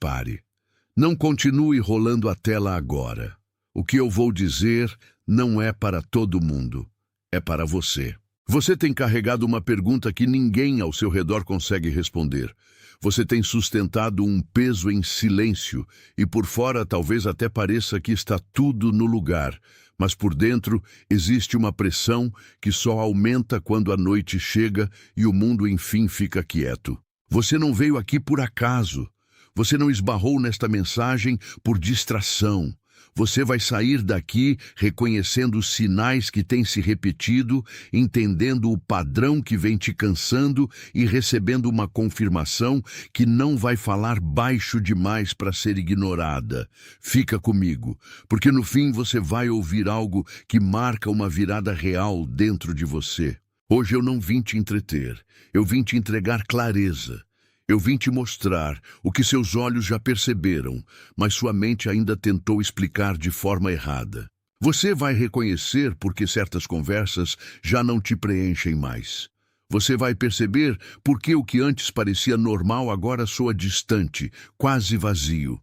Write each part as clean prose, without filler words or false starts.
pare. Não continue rolando a tela agora. O que eu vou dizer não é para todo mundo, é para você. Você tem carregado uma pergunta que ninguém ao seu redor consegue responder. Você tem sustentado um peso em silêncio e por fora talvez até pareça que está tudo no lugar, mas por dentro existe uma pressão que só aumenta quando a noite chega e o mundo enfim fica quieto. Você não veio aqui por acaso. Você não esbarrou nesta mensagem por distração. Você vai sair daqui reconhecendo os sinais que têm se repetido, entendendo o padrão que vem te cansando e recebendo uma confirmação que não vai falar baixo demais para ser ignorada. Fica comigo, porque no fim você vai ouvir algo que marca uma virada real dentro de você. Hoje eu não vim te entreter, eu vim te entregar clareza. Eu vim te mostrar o que seus olhos já perceberam, mas sua mente ainda tentou explicar de forma errada. Você vai reconhecer porque certas conversas já não te preenchem mais. Você vai perceber porque o que antes parecia normal agora soa distante, quase vazio.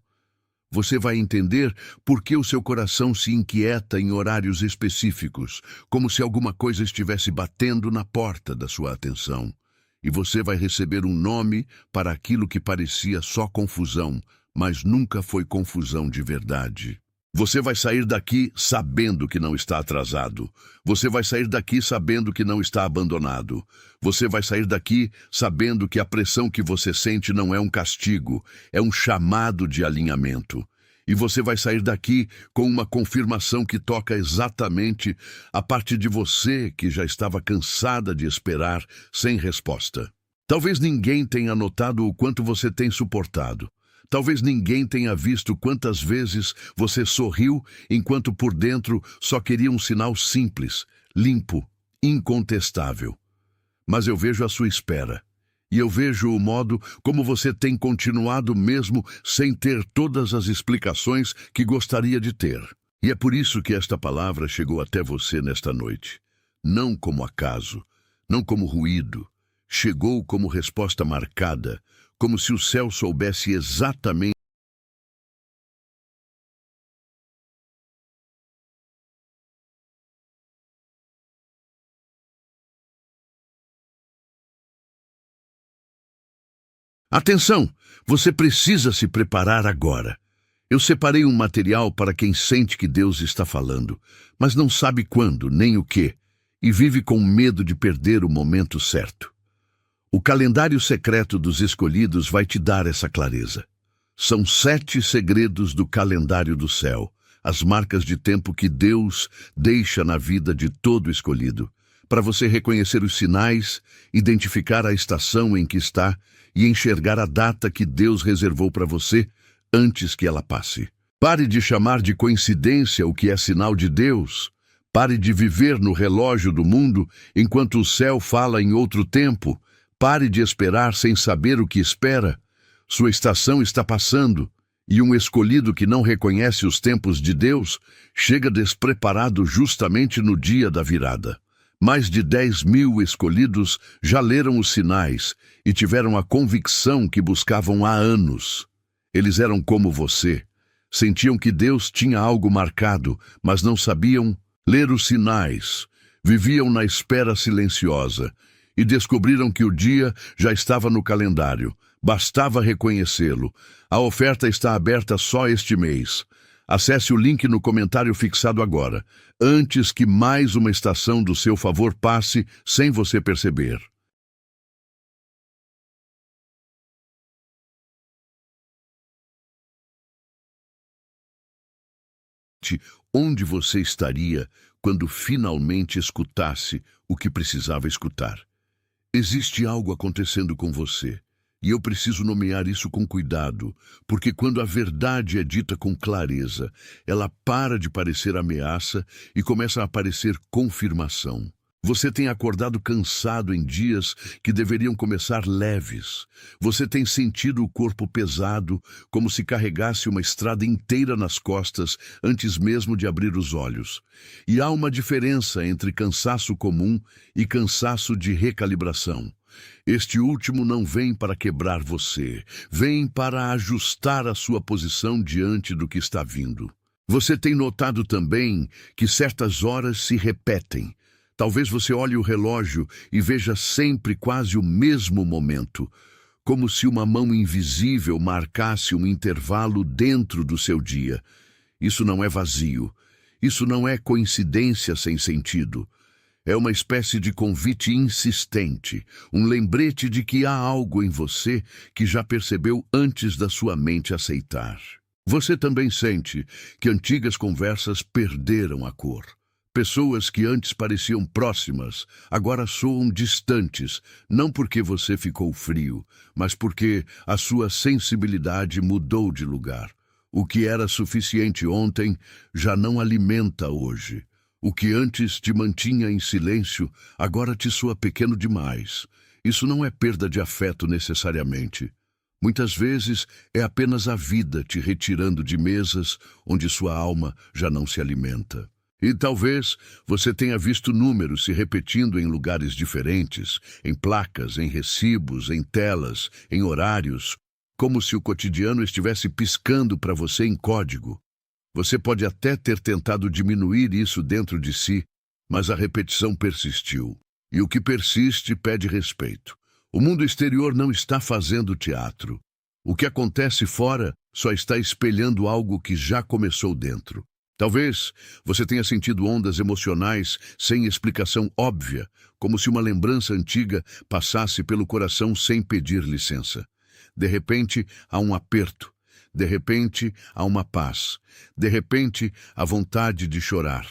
Você vai entender por que o seu coração se inquieta em horários específicos, como se alguma coisa estivesse batendo na porta da sua atenção. E você vai receber um nome para aquilo que parecia só confusão, mas nunca foi confusão de verdade. Você vai sair daqui sabendo que não está atrasado. Você vai sair daqui sabendo que não está abandonado. Você vai sair daqui sabendo que a pressão que você sente não é um castigo, é um chamado de alinhamento. E você vai sair daqui com uma confirmação que toca exatamente a parte de você que já estava cansada de esperar sem resposta. Talvez ninguém tenha notado o quanto você tem suportado. Talvez ninguém tenha visto quantas vezes você sorriu enquanto por dentro só queria um sinal simples, limpo, incontestável. Mas eu vejo a sua espera. E eu vejo o modo como você tem continuado mesmo sem ter todas as explicações que gostaria de ter. E é por isso que esta palavra chegou até você nesta noite. Não como acaso, não como ruído. Chegou como resposta marcada, como se o céu soubesse exatamente. Atenção! Você precisa se preparar agora. Eu separei um material para quem sente que Deus está falando, mas não sabe quando, nem o que, e vive com medo de perder o momento certo. O calendário secreto dos escolhidos vai te dar essa clareza. São 7 segredos do calendário do céu, as marcas de tempo que Deus deixa na vida de todo escolhido, para você reconhecer os sinais, identificar a estação em que está e enxergar a data que Deus reservou para você antes que ela passe. Pare de chamar de coincidência o que é sinal de Deus. Pare de viver no relógio do mundo enquanto o céu fala em outro tempo. Pare de esperar sem saber o que espera. Sua estação está passando, e um escolhido que não reconhece os tempos de Deus chega despreparado justamente no dia da virada. Mais de 10.000 escolhidos já leram os sinais e tiveram a convicção que buscavam há anos. Eles eram como você. Sentiam que Deus tinha algo marcado, mas não sabiam ler os sinais. Viviam na espera silenciosa e descobriram que o dia já estava no calendário. Bastava reconhecê-lo. A oferta está aberta só este mês. Acesse o link no comentário fixado agora, antes que mais uma estação do seu favor passe sem você perceber. Onde você estaria quando finalmente escutasse o que precisava escutar? Existe algo acontecendo com você. E eu preciso nomear isso com cuidado, porque quando a verdade é dita com clareza, ela para de parecer ameaça e começa a parecer confirmação. Você tem acordado cansado em dias que deveriam começar leves. Você tem sentido o corpo pesado, como se carregasse uma estrada inteira nas costas antes mesmo de abrir os olhos. E há uma diferença entre cansaço comum e cansaço de recalibração. Este último não vem para quebrar você, vem para ajustar a sua posição diante do que está vindo. Você tem notado também que certas horas se repetem. Talvez você olhe o relógio e veja sempre quase o mesmo momento, como se uma mão invisível marcasse um intervalo dentro do seu dia. Isso não é vazio. Isso não é coincidência sem sentido. É uma espécie de convite insistente, um lembrete de que há algo em você que já percebeu antes da sua mente aceitar. Você também sente que antigas conversas perderam a cor. Pessoas que antes pareciam próximas, agora soam distantes, não porque você ficou frio, mas porque a sua sensibilidade mudou de lugar. O que era suficiente ontem já não alimenta hoje. O que antes te mantinha em silêncio, agora te soa pequeno demais. Isso não é perda de afeto necessariamente. Muitas vezes é apenas a vida te retirando de mesas onde sua alma já não se alimenta. E talvez você tenha visto números se repetindo em lugares diferentes, em placas, em recibos, em telas, em horários, como se o cotidiano estivesse piscando para você em código. Você pode até ter tentado diminuir isso dentro de si, mas a repetição persistiu. E o que persiste pede respeito. O mundo exterior não está fazendo teatro. O que acontece fora só está espelhando algo que já começou dentro. Talvez você tenha sentido ondas emocionais sem explicação óbvia, como se uma lembrança antiga passasse pelo coração sem pedir licença. De repente, há um aperto. De repente, há uma paz. De repente, a vontade de chorar.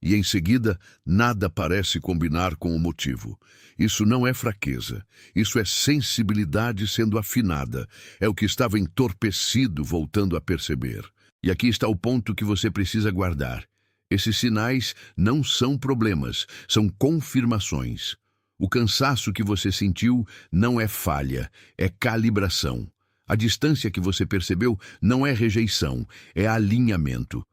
E em seguida, nada parece combinar com o motivo. Isso não é fraqueza. Isso é sensibilidade sendo afinada. É o que estava entorpecido voltando a perceber. E aqui está o ponto que você precisa guardar. Esses sinais não são problemas, são confirmações. O cansaço que você sentiu não é falha, é calibração. A distância que você percebeu não é rejeição, é alinhamento.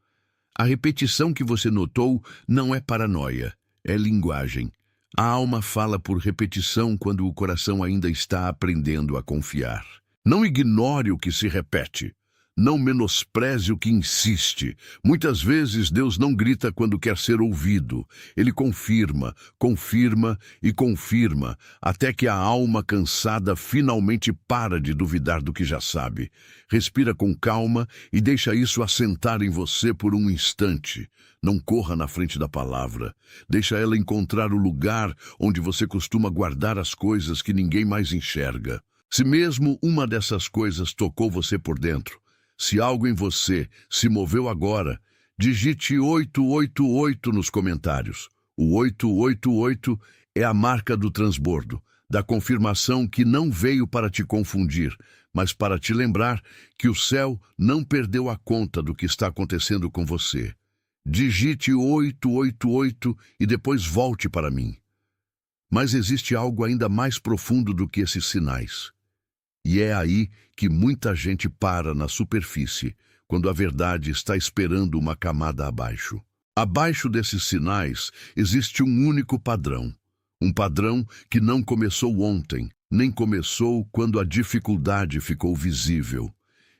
A repetição que você notou não é paranoia, é linguagem. A alma fala por repetição quando o coração ainda está aprendendo a confiar. Não ignore o que se repete. Não menospreze o que insiste. Muitas vezes Deus não grita quando quer ser ouvido. Ele confirma, confirma e confirma, até que a alma cansada finalmente para de duvidar do que já sabe. Respira com calma e deixa isso assentar em você por um instante. Não corra na frente da palavra. Deixa ela encontrar o lugar onde você costuma guardar as coisas que ninguém mais enxerga. Se mesmo uma dessas coisas tocou você por dentro, se algo em você se moveu agora, digite 888 nos comentários. O 888 é a marca do transbordo, da confirmação que não veio para te confundir, mas para te lembrar que o céu não perdeu a conta do que está acontecendo com você. Digite 888 e depois volte para mim. Mas existe algo ainda mais profundo do que esses sinais. E é aí que muita gente para na superfície, quando a verdade está esperando uma camada abaixo. Abaixo desses sinais existe um único padrão. Um padrão que não começou ontem, nem começou quando a dificuldade ficou visível.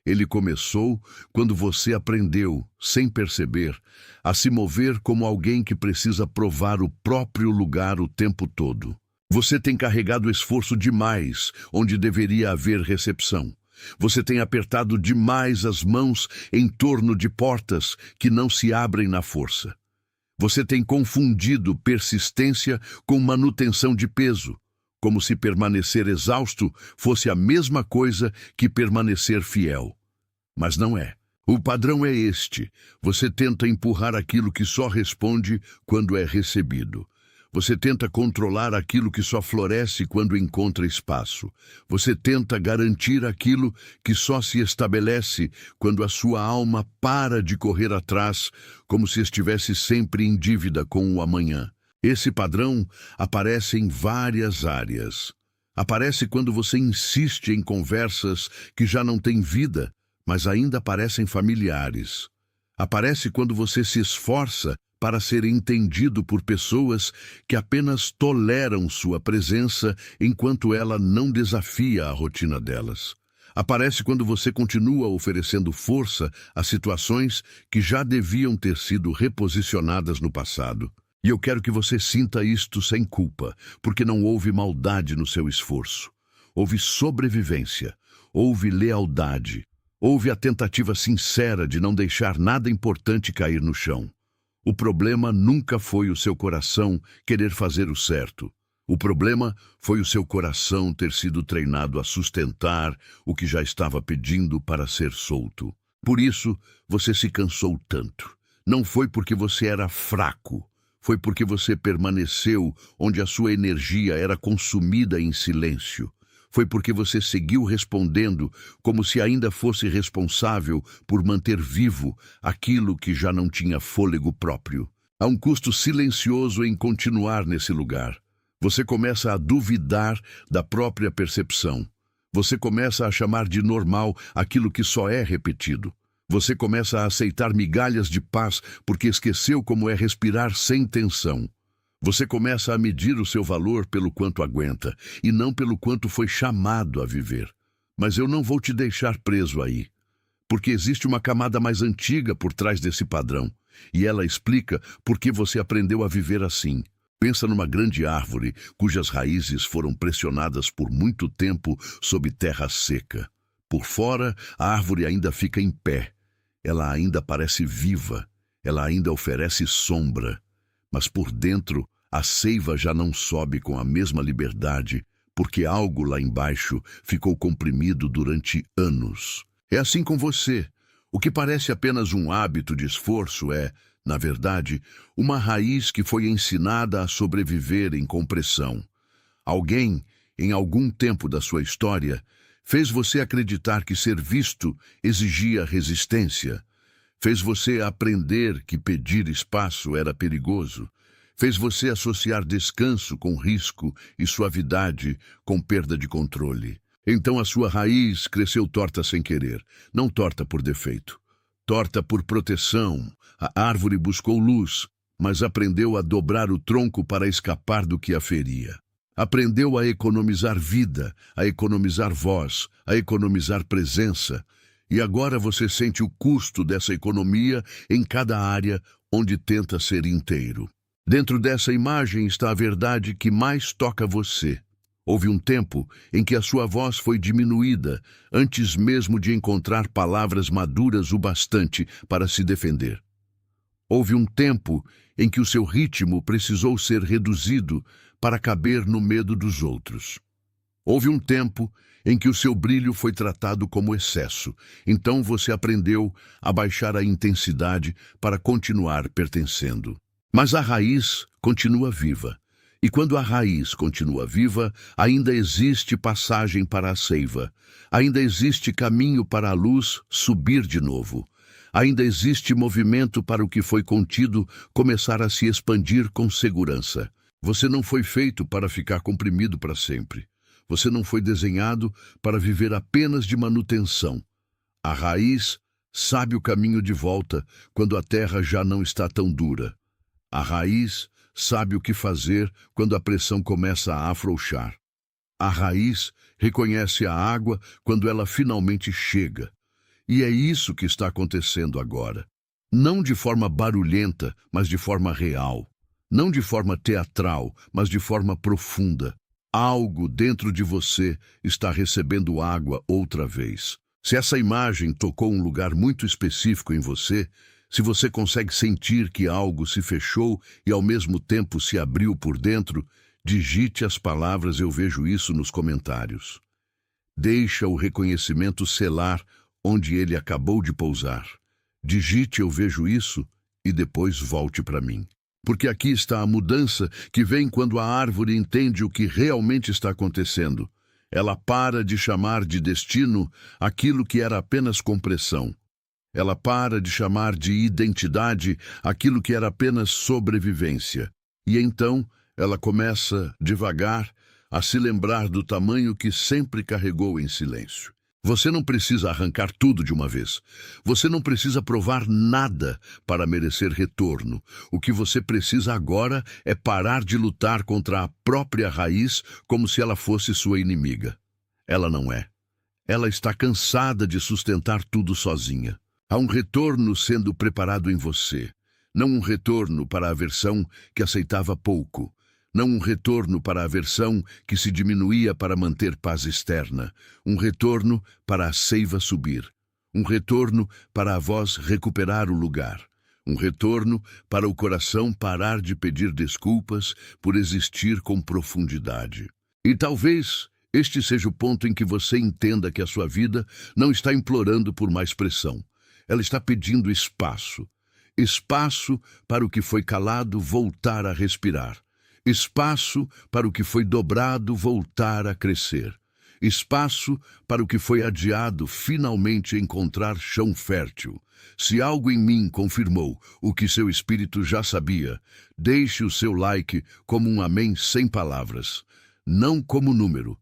Ele começou quando você aprendeu, sem perceber, a se mover como alguém que precisa provar o próprio lugar o tempo todo. Você tem carregado esforço demais onde deveria haver recepção. Você tem apertado demais as mãos em torno de portas que não se abrem na força. Você tem confundido persistência com manutenção de peso, como se permanecer exausto fosse a mesma coisa que permanecer fiel. Mas não é. O padrão é este. Você tenta empurrar aquilo que só responde quando é recebido. Você tenta controlar aquilo que só floresce quando encontra espaço. Você tenta garantir aquilo que só se estabelece quando a sua alma para de correr atrás, como se estivesse sempre em dívida com o amanhã. Esse padrão aparece em várias áreas. Aparece quando você insiste em conversas que já não têm vida, mas ainda parecem familiares. Aparece quando você se esforça para ser entendido por pessoas que apenas toleram sua presença enquanto ela não desafia a rotina delas. Aparece quando você continua oferecendo força a situações que já deviam ter sido reposicionadas no passado. E eu quero que você sinta isto sem culpa, porque não houve maldade no seu esforço. Houve sobrevivência, houve lealdade, houve a tentativa sincera de não deixar nada importante cair no chão. O problema nunca foi o seu coração querer fazer o certo. O problema foi o seu coração ter sido treinado a sustentar o que já estava pedindo para ser solto. Por isso, você se cansou tanto. Não foi porque você era fraco. Foi porque você permaneceu onde a sua energia era consumida em silêncio. Foi porque você seguiu respondendo como se ainda fosse responsável por manter vivo aquilo que já não tinha fôlego próprio. Há um custo silencioso em continuar nesse lugar. Você começa a duvidar da própria percepção. Você começa a chamar de normal aquilo que só é repetido. Você começa a aceitar migalhas de paz porque esqueceu como é respirar sem tensão. Você começa a medir o seu valor pelo quanto aguenta e não pelo quanto foi chamado a viver. Mas eu não vou te deixar preso aí, porque existe uma camada mais antiga por trás desse padrão, e ela explica por que você aprendeu a viver assim. Pensa numa grande árvore cujas raízes foram pressionadas por muito tempo sob terra seca. Por fora, a árvore ainda fica em pé. Ela ainda parece viva. Ela ainda oferece sombra. Mas por dentro, a seiva já não sobe com a mesma liberdade, porque algo lá embaixo ficou comprimido durante anos. É assim com você. O que parece apenas um hábito de esforço é, na verdade, uma raiz que foi ensinada a sobreviver em compressão. Alguém, em algum tempo da sua história, fez você acreditar que ser visto exigia resistência. Fez você aprender que pedir espaço era perigoso. Fez você associar descanso com risco e suavidade com perda de controle. Então a sua raiz cresceu torta sem querer, não torta por defeito. Torta por proteção, a árvore buscou luz, mas aprendeu a dobrar o tronco para escapar do que a feria. Aprendeu a economizar vida, a economizar voz, a economizar presença. E agora você sente o custo dessa economia em cada área onde tenta ser inteiro. Dentro dessa imagem está a verdade que mais toca você. Houve um tempo em que a sua voz foi diminuída, antes mesmo de encontrar palavras maduras o bastante para se defender. Houve um tempo em que o seu ritmo precisou ser reduzido para caber no medo dos outros. Houve um tempo em que o seu brilho foi tratado como excesso, então você aprendeu a baixar a intensidade para continuar pertencendo. Mas a raiz continua viva. E quando a raiz continua viva, ainda existe passagem para a seiva. Ainda existe caminho para a luz subir de novo. Ainda existe movimento para o que foi contido começar a se expandir com segurança. Você não foi feito para ficar comprimido para sempre. Você não foi desenhado para viver apenas de manutenção. A raiz sabe o caminho de volta quando a terra já não está tão dura. A raiz sabe o que fazer quando a pressão começa a afrouxar. A raiz reconhece a água quando ela finalmente chega. E é isso que está acontecendo agora. Não de forma barulhenta, mas de forma real. Não de forma teatral, mas de forma profunda. Algo dentro de você está recebendo água outra vez. Se essa imagem tocou um lugar muito específico em você, se você consegue sentir que algo se fechou e ao mesmo tempo se abriu por dentro, digite as palavras "eu vejo isso" nos comentários. Deixa o reconhecimento selar onde ele acabou de pousar. Digite "eu vejo isso" e depois volte para mim. Porque aqui está a mudança que vem quando a árvore entende o que realmente está acontecendo. Ela para de chamar de destino aquilo que era apenas compressão. Ela para de chamar de identidade aquilo que era apenas sobrevivência. E então ela começa, devagar, a se lembrar do tamanho que sempre carregou em silêncio. Você não precisa arrancar tudo de uma vez. Você não precisa provar nada para merecer retorno. O que você precisa agora é parar de lutar contra a própria raiz como se ela fosse sua inimiga. Ela não é. Ela está cansada de sustentar tudo sozinha. Há um retorno sendo preparado em você. Não um retorno para a versão que aceitava pouco. Não um retorno para a versão que se diminuía para manter paz externa. Um retorno para a seiva subir. Um retorno para a voz recuperar o lugar. Um retorno para o coração parar de pedir desculpas por existir com profundidade. E talvez este seja o ponto em que você entenda que a sua vida não está implorando por mais pressão. Ela está pedindo espaço. Espaço para o que foi calado voltar a respirar. Espaço para o que foi dobrado voltar a crescer. Espaço para o que foi adiado finalmente encontrar chão fértil. Se algo em mim confirmou o que seu espírito já sabia, deixe o seu like como um amém sem palavras. Não como número,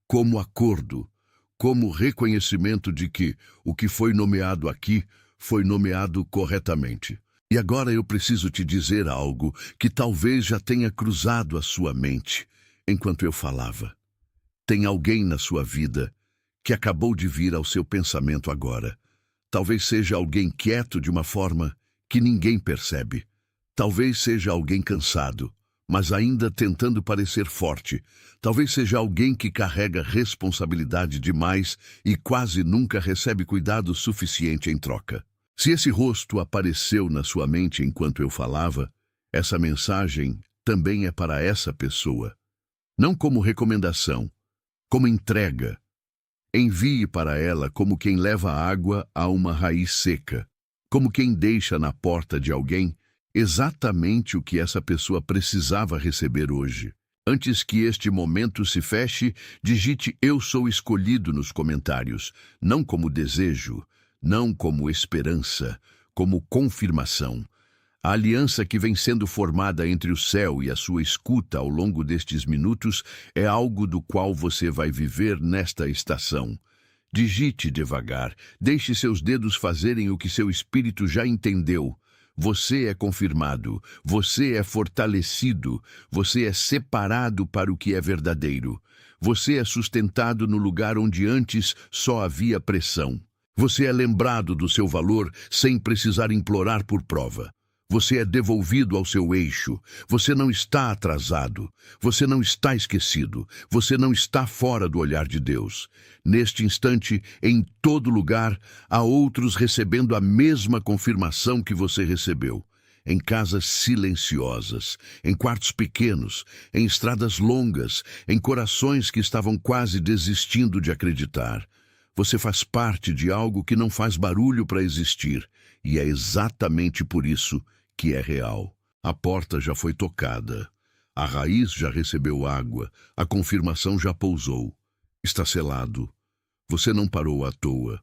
como acordo, como reconhecimento de que o que foi nomeado aqui foi nomeado corretamente. E agora eu preciso te dizer algo que talvez já tenha cruzado a sua mente enquanto eu falava. Tem alguém na sua vida que acabou de vir ao seu pensamento agora. Talvez seja alguém quieto de uma forma que ninguém percebe. Talvez seja alguém cansado, mas ainda tentando parecer forte. Talvez seja alguém que carrega responsabilidade demais e quase nunca recebe cuidado suficiente em troca. Se esse rosto apareceu na sua mente enquanto eu falava, essa mensagem também é para essa pessoa. Não como recomendação, como entrega. Envie para ela como quem leva água a uma raiz seca, como quem deixa na porta de alguém exatamente o que essa pessoa precisava receber hoje. Antes que este momento se feche, digite "Eu sou escolhido" nos comentários, não como desejo, não como esperança, como confirmação. A aliança que vem sendo formada entre o céu e a sua escuta ao longo destes minutos é algo do qual você vai viver nesta estação. Digite devagar, deixe seus dedos fazerem o que seu espírito já entendeu. Você é confirmado, você é fortalecido, você é separado para o que é verdadeiro. Você é sustentado no lugar onde antes só havia pressão. Você é lembrado do seu valor sem precisar implorar por prova. Você é devolvido ao seu eixo. Você não está atrasado. Você não está esquecido. Você não está fora do olhar de Deus. Neste instante, em todo lugar, há outros recebendo a mesma confirmação que você recebeu. Em casas silenciosas, em quartos pequenos, em estradas longas, em corações que estavam quase desistindo de acreditar. Você faz parte de algo que não faz barulho para existir, e é exatamente por isso que é real. A porta já foi tocada, a raiz já recebeu água, a confirmação já pousou. Está selado. Você não parou à toa.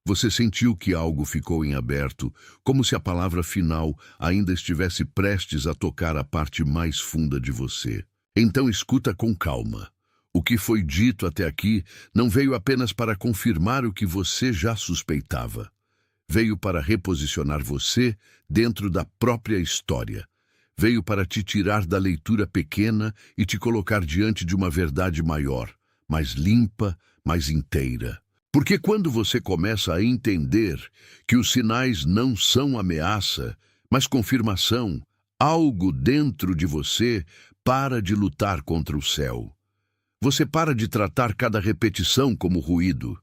Você sentiu que algo ficou em aberto, como se a palavra final ainda estivesse prestes a tocar a parte mais funda de você. Então escuta com calma. O que foi dito até aqui não veio apenas para confirmar o que você já suspeitava. Veio para reposicionar você dentro da própria história. Veio para te tirar da leitura pequena e te colocar diante de uma verdade maior, mais limpa, mais inteira. Porque quando você começa a entender que os sinais não são ameaça, mas confirmação, algo dentro de você para de lutar contra o céu. Você para de tratar cada repetição como ruído.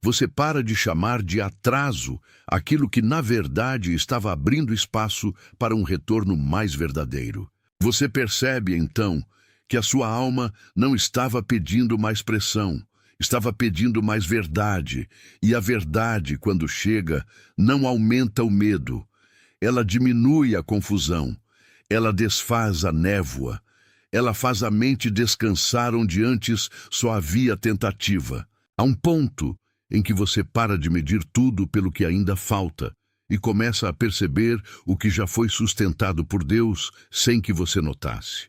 Você para de chamar de atraso aquilo que, na verdade, estava abrindo espaço para um retorno mais verdadeiro. Você percebe, então, que a sua alma não estava pedindo mais pressão, estava pedindo mais verdade. E a verdade, quando chega, não aumenta o medo. Ela diminui a confusão. Ela desfaz a névoa. Ela faz a mente descansar onde antes só havia tentativa. Há um ponto em que você para de medir tudo pelo que ainda falta e começa a perceber o que já foi sustentado por Deus sem que você notasse.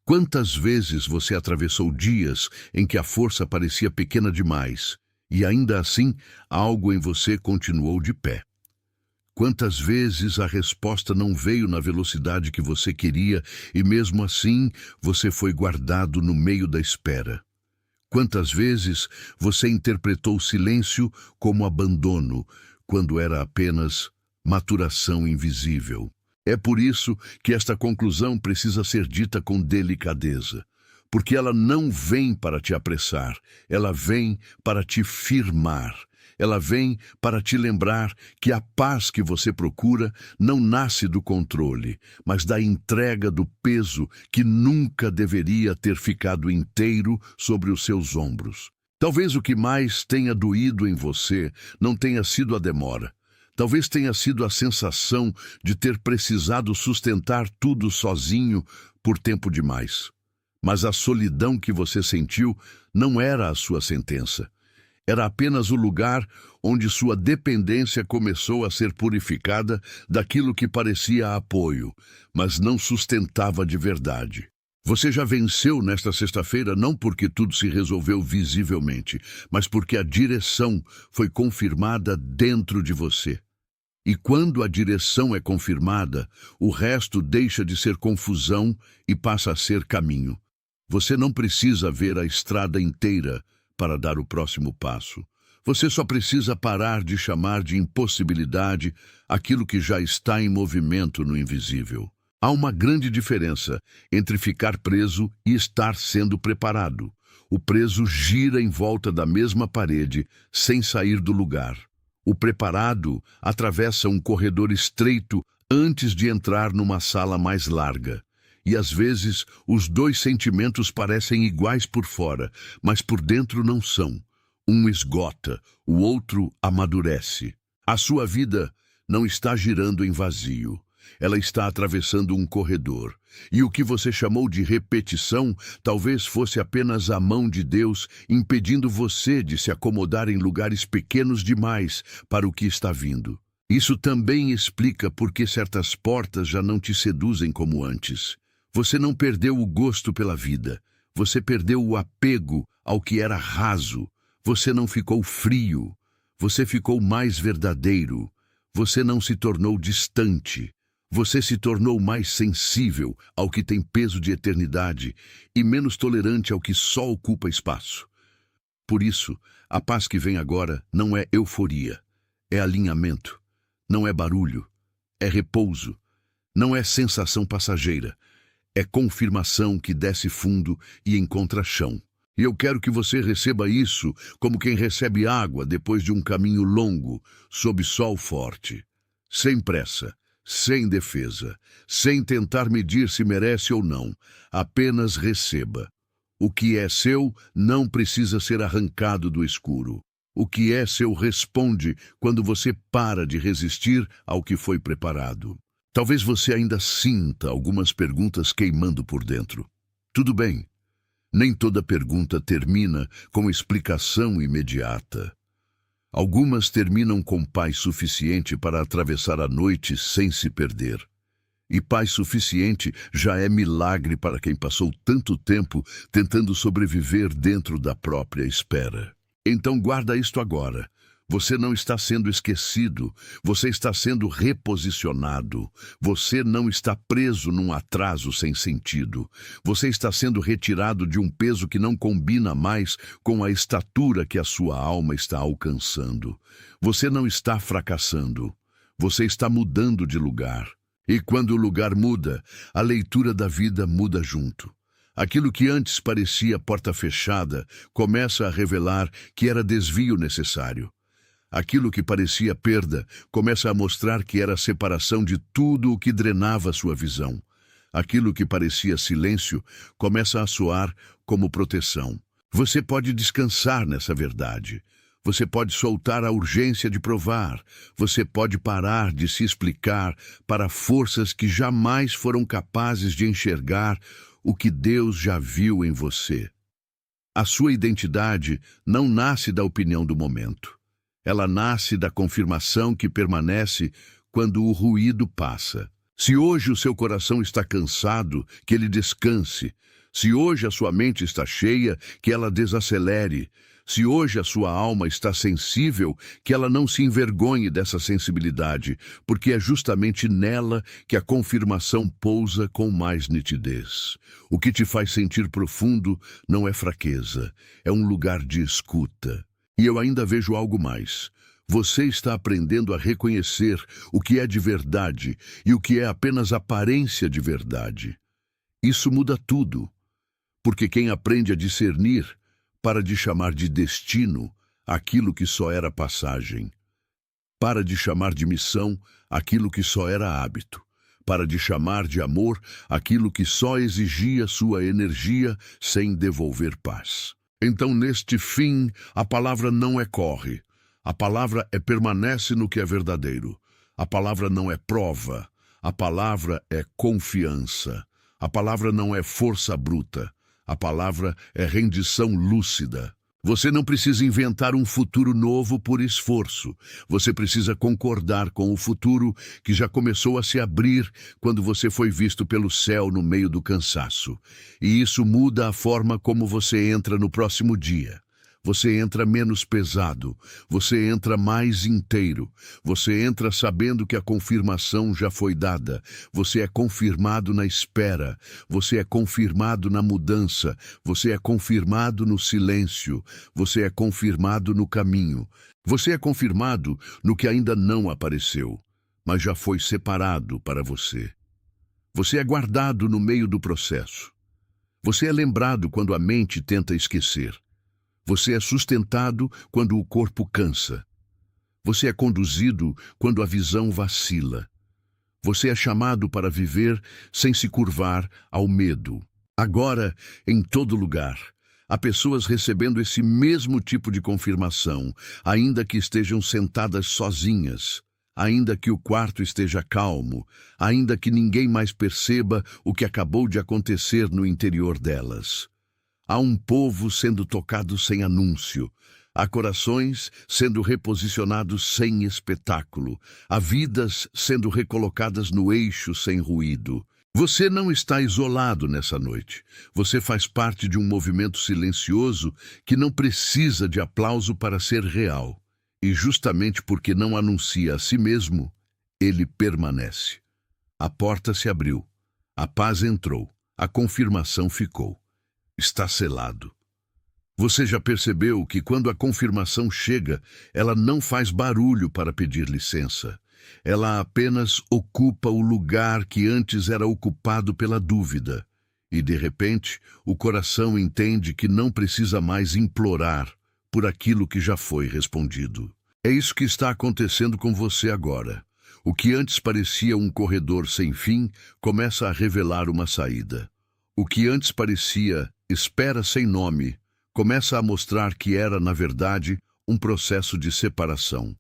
Quantas vezes você atravessou dias em que a força parecia pequena demais E ainda assim, algo em você continuou de pé. Quantas vezes a resposta não veio na velocidade que você queria e mesmo assim você foi guardado no meio da espera? Quantas vezes você interpretou o silêncio como abandono, quando era apenas maturação invisível? É por isso que esta conclusão precisa ser dita com delicadeza, porque ela não vem para te apressar, ela vem para te firmar. Ela vem para te lembrar que a paz que você procura não nasce do controle, mas da entrega do peso que nunca deveria ter ficado inteiro sobre os seus ombros. Talvez o que mais tenha doído em você não tenha sido a demora. Talvez tenha sido a sensação de ter precisado sustentar tudo sozinho por tempo demais. Mas a solidão que você sentiu não era a sua sentença. Era apenas o lugar onde sua dependência começou a ser purificada daquilo que parecia apoio, mas não sustentava de verdade. Você já venceu nesta sexta-feira não porque tudo se resolveu visivelmente, mas porque a direção foi confirmada dentro de você. E quando a direção é confirmada, o resto deixa de ser confusão e passa a ser caminho. Você não precisa ver a estrada inteira para dar o próximo passo. Você só precisa parar de chamar de impossibilidade aquilo que já está em movimento no invisível. Há uma grande diferença entre ficar preso e estar sendo preparado. O preso gira em volta da mesma parede, sem sair do lugar. O preparado atravessa um corredor estreito antes de entrar numa sala mais larga. E às vezes os dois sentimentos parecem iguais por fora, mas por dentro não são. Um esgota, o outro amadurece. A sua vida não está girando em vazio. Ela está atravessando um corredor. E o que você chamou de repetição talvez fosse apenas a mão de Deus impedindo você de se acomodar em lugares pequenos demais para o que está vindo. Isso também explica por que certas portas já não te seduzem como antes. Você não perdeu o gosto pela vida. Você perdeu o apego ao que era raso. Você não ficou frio. Você ficou mais verdadeiro. Você não se tornou distante. Você se tornou mais sensível ao que tem peso de eternidade e menos tolerante ao que só ocupa espaço. Por isso, a paz que vem agora não é euforia, é alinhamento, não é barulho, é repouso, não é sensação passageira, é confirmação que desce fundo e encontra chão. E eu quero que você receba isso como quem recebe água depois de um caminho longo, sob sol forte, sem pressa, sem defesa, sem tentar medir se merece ou não, apenas receba. O que é seu não precisa ser arrancado do escuro. O que é seu responde quando você para de resistir ao que foi preparado. Talvez você ainda sinta algumas perguntas queimando por dentro. Tudo bem. Nem toda pergunta termina com explicação imediata. Algumas terminam com paz suficiente para atravessar a noite sem se perder. E paz suficiente já é milagre para quem passou tanto tempo tentando sobreviver dentro da própria espera. Então guarda isto agora. Você não está sendo esquecido, você está sendo reposicionado. Você não está preso num atraso sem sentido. Você está sendo retirado de um peso que não combina mais com a estatura que a sua alma está alcançando. Você não está fracassando. Você está mudando de lugar. E quando o lugar muda, a leitura da vida muda junto. Aquilo que antes parecia porta fechada começa a revelar que era desvio necessário. Aquilo que parecia perda começa a mostrar que era a separação de tudo o que drenava sua visão. Aquilo que parecia silêncio começa a soar como proteção. Você pode descansar nessa verdade. Você pode soltar a urgência de provar. Você pode parar de se explicar para forças que jamais foram capazes de enxergar o que Deus já viu em você. A sua identidade não nasce da opinião do momento. Ela nasce da confirmação que permanece quando o ruído passa. Se hoje o seu coração está cansado, que ele descanse. Se hoje a sua mente está cheia, que ela desacelere. Se hoje a sua alma está sensível, que ela não se envergonhe dessa sensibilidade, porque é justamente nela que a confirmação pousa com mais nitidez. O que te faz sentir profundo não é fraqueza, é um lugar de escuta. E eu ainda vejo algo mais. Você está aprendendo a reconhecer o que é de verdade e o que é apenas aparência de verdade. Isso muda tudo, porque quem aprende a discernir para de chamar de destino aquilo que só era passagem. Para de chamar de missão aquilo que só era hábito. Para de chamar de amor aquilo que só exigia sua energia sem devolver paz. Então, neste fim, a palavra não é corre. A palavra é permanece no que é verdadeiro. A palavra não é prova. A palavra é confiança. A palavra não é força bruta. A palavra é rendição lúcida. Você não precisa inventar um futuro novo por esforço. Você precisa concordar com o futuro que já começou a se abrir quando você foi visto pelo céu no meio do cansaço. E isso muda a forma como você entra no próximo dia. Você entra menos pesado, você entra mais inteiro, você entra sabendo que a confirmação já foi dada, você é confirmado na espera, você é confirmado na mudança, você é confirmado no silêncio, você é confirmado no caminho, você é confirmado no que ainda não apareceu, mas já foi separado para você. Você é guardado no meio do processo. Você é lembrado quando a mente tenta esquecer. Você é sustentado quando o corpo cansa. Você é conduzido quando a visão vacila. Você é chamado para viver sem se curvar ao medo. Agora, em todo lugar, há pessoas recebendo esse mesmo tipo de confirmação, ainda que estejam sentadas sozinhas, ainda que o quarto esteja calmo, ainda que ninguém mais perceba o que acabou de acontecer no interior delas. Há um povo sendo tocado sem anúncio. Há corações sendo reposicionados sem espetáculo. Há vidas sendo recolocadas no eixo sem ruído. Você não está isolado nessa noite. Você faz parte de um movimento silencioso que não precisa de aplauso para ser real. E justamente porque não anuncia a si mesmo, ele permanece. A porta se abriu. A paz entrou. A confirmação ficou. Está selado. Você já percebeu que quando a confirmação chega, ela não faz barulho para pedir licença. Ela apenas ocupa o lugar que antes era ocupado pela dúvida. E, de repente, o coração entende que não precisa mais implorar por aquilo que já foi respondido. É isso que está acontecendo com você agora. O que antes parecia um corredor sem fim começa a revelar uma saída. O que antes parecia espera sem nome começa a mostrar que era, na verdade, um processo de separação.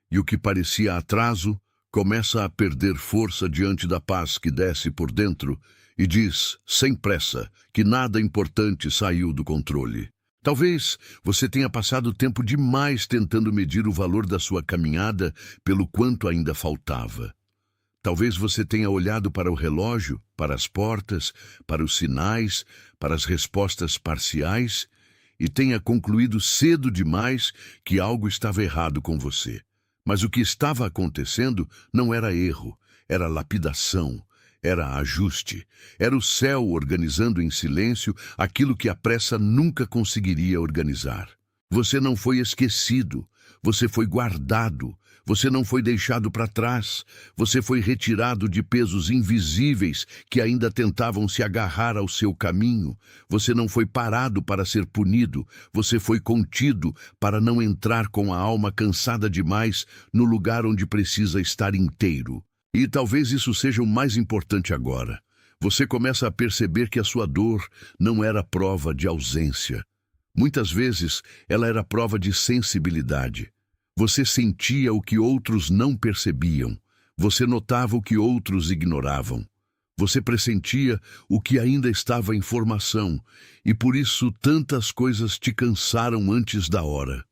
E o que parecia atraso começa a perder força diante da paz que desce por dentro e diz, sem pressa, que nada importante saiu do controle. Talvez você tenha passado tempo demais tentando medir o valor da sua caminhada pelo quanto ainda faltava. Talvez você tenha olhado para o relógio, para as portas, para os sinais, para as respostas parciais e tenha concluído cedo demais que algo estava errado com você. Mas o que estava acontecendo não era erro, era lapidação, era ajuste, era o céu organizando em silêncio aquilo que a pressa nunca conseguiria organizar. Você não foi esquecido, você foi guardado. Você não foi deixado para trás, você foi retirado de pesos invisíveis que ainda tentavam se agarrar ao seu caminho. Você não foi parado para ser punido, você foi contido para não entrar com a alma cansada demais no lugar onde precisa estar inteiro. E talvez isso seja o mais importante agora. Você começa a perceber que a sua dor não era prova de ausência. Muitas vezes ela era prova de sensibilidade. Você sentia o que outros não percebiam. Você notava o que outros ignoravam. Você pressentia o que ainda estava em formação, e por isso tantas coisas te cansaram antes da hora.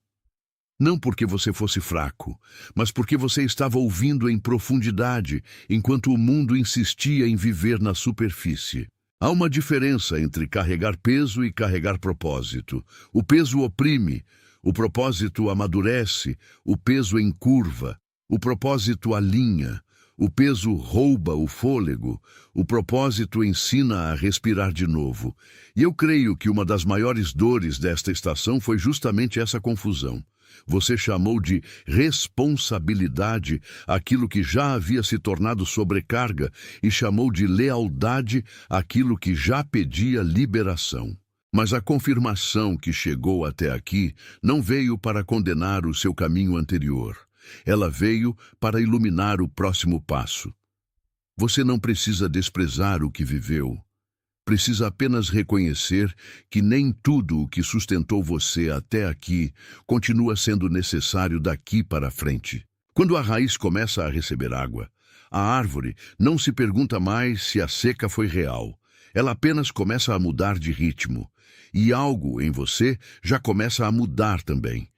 Não porque você fosse fraco, mas porque você estava ouvindo em profundidade, enquanto o mundo insistia em viver na superfície. Há uma diferença entre carregar peso e carregar propósito. O peso oprime, O propósito amadurece, o peso encurva, o propósito alinha, o peso rouba o fôlego, o propósito ensina a respirar de novo. E eu creio que uma das maiores dores desta estação foi justamente essa confusão. Você chamou de responsabilidade aquilo que já havia se tornado sobrecarga e chamou de lealdade aquilo que já pedia liberação. Mas a confirmação que chegou até aqui não veio para condenar o seu caminho anterior. Ela veio para iluminar o próximo passo. Você não precisa desprezar o que viveu. Precisa apenas reconhecer que nem tudo o que sustentou você até aqui continua sendo necessário daqui para frente. Quando a raiz começa a receber água, a árvore não se pergunta mais se a seca foi real. Ela apenas começa a mudar de ritmo. E algo em você já começa a mudar também.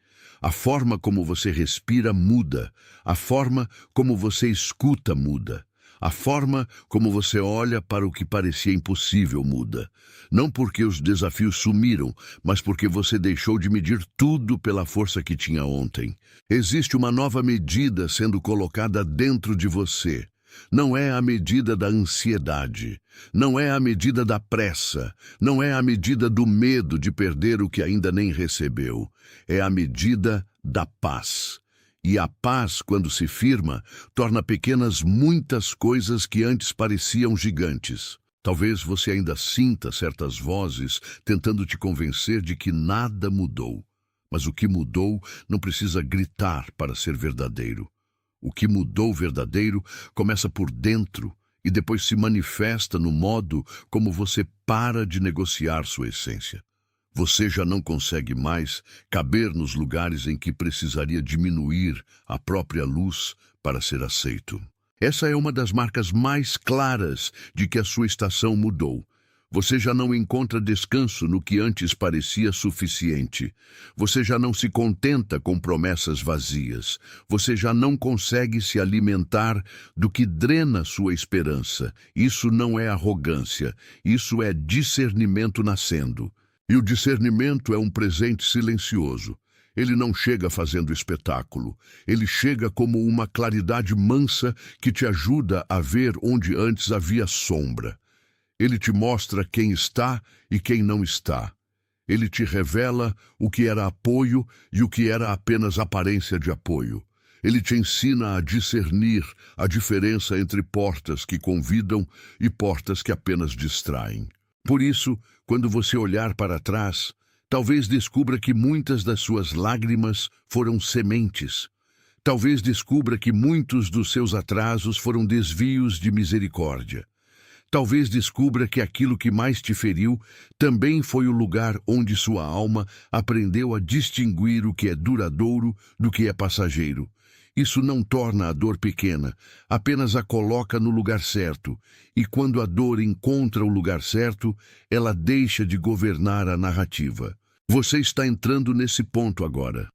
A forma como você respira muda. A forma como você escuta muda. A forma como você olha para o que parecia impossível muda. Não porque os desafios sumiram, mas porque você deixou de medir tudo pela força que tinha ontem. Existe uma nova medida sendo colocada dentro de você. Não é a medida da ansiedade, não é a medida da pressa, não é a medida do medo de perder o que ainda nem recebeu. É a medida da paz. E a paz, quando se firma, torna pequenas muitas coisas que antes pareciam gigantes. Talvez você ainda sinta certas vozes tentando te convencer de que nada mudou. Mas o que mudou não precisa gritar para ser verdadeiro. O que mudou verdadeiro começa por dentro e depois se manifesta no modo como você para de negociar sua essência. Você já não consegue mais caber nos lugares em que precisaria diminuir a própria luz para ser aceito. Essa é uma das marcas mais claras de que a sua estação mudou. Você já não encontra descanso no que antes parecia suficiente. Você já não se contenta com promessas vazias. Você já não consegue se alimentar do que drena sua esperança. Isso não é arrogância, isso é discernimento nascendo. E o discernimento é um presente silencioso. Ele não chega fazendo espetáculo. Ele chega como uma claridade mansa que te ajuda a ver onde antes havia sombra. Ele te mostra quem está e quem não está. Ele te revela o que era apoio e o que era apenas aparência de apoio. Ele te ensina a discernir a diferença entre portas que convidam e portas que apenas distraem. Por isso, quando você olhar para trás, talvez descubra que muitas das suas lágrimas foram sementes. Talvez descubra que muitos dos seus atrasos foram desvios de misericórdia. Talvez descubra que aquilo que mais te feriu também foi o lugar onde sua alma aprendeu a distinguir o que é duradouro do que é passageiro. Isso não torna a dor pequena, apenas a coloca no lugar certo. E quando a dor encontra o lugar certo, ela deixa de governar a narrativa. Você está entrando nesse ponto agora.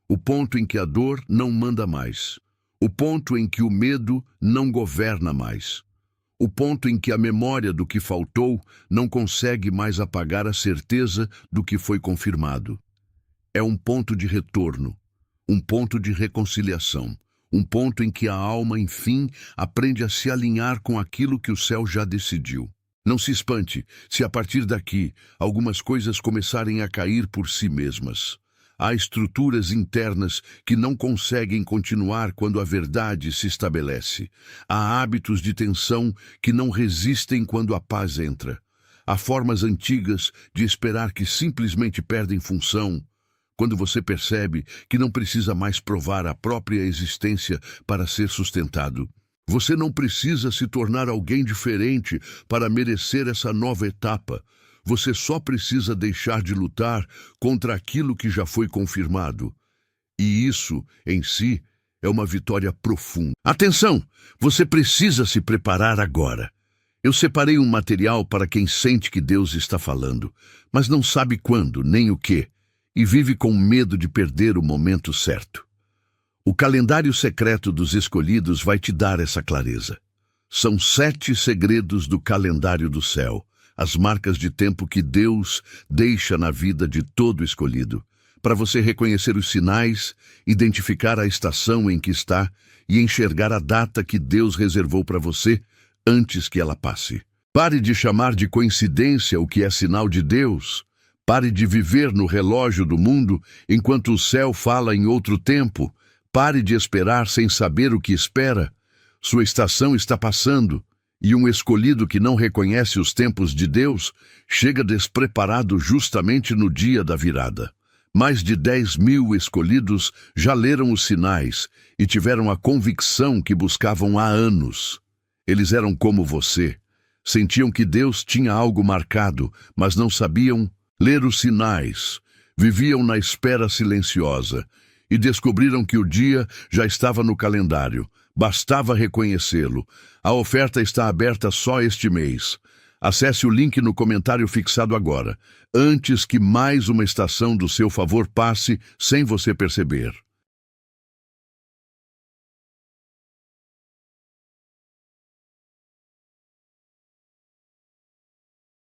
O ponto em que a dor não manda mais. O ponto em que o medo não governa mais. O ponto em que a memória do que faltou não consegue mais apagar a certeza do que foi confirmado. É um ponto de retorno, um ponto de reconciliação, um ponto em que a alma, enfim, aprende a se alinhar com aquilo que o céu já decidiu. Não se espante se a partir daqui algumas coisas começarem a cair por si mesmas. Há estruturas internas que não conseguem continuar quando a verdade se estabelece. Há hábitos de tensão que não resistem quando a paz entra. Há formas antigas de esperar que simplesmente perdem função quando você percebe que não precisa mais provar a própria existência para ser sustentado. Você não precisa se tornar alguém diferente para merecer essa nova etapa. Você só precisa deixar de lutar contra aquilo que já foi confirmado. E isso, em si, é uma vitória profunda. Atenção! Você precisa se preparar agora. Eu separei um material para quem sente que Deus está falando, mas não sabe quando, nem o quê, e vive com medo de perder o momento certo. O calendário secreto dos escolhidos vai te dar essa clareza. São 7 segredos do calendário do céu. As marcas de tempo que Deus deixa na vida de todo escolhido, para você reconhecer os sinais, identificar a estação em que está e enxergar a data que Deus reservou para você antes que ela passe. Pare de chamar de coincidência o que é sinal de Deus. Pare de viver no relógio do mundo enquanto o céu fala em outro tempo. Pare de esperar sem saber o que espera. Sua estação está passando, e um escolhido que não reconhece os tempos de Deus chega despreparado justamente no dia da virada. Mais de 10.000 escolhidos já leram os sinais e tiveram a convicção que buscavam há anos. Eles eram como você. Sentiam que Deus tinha algo marcado, mas não sabiam ler os sinais. Viviam na espera silenciosa e descobriram que o dia já estava no calendário. Bastava reconhecê-lo. A oferta está aberta só este mês. Acesse o link no comentário fixado agora, antes que mais uma estação do seu favor passe sem você perceber.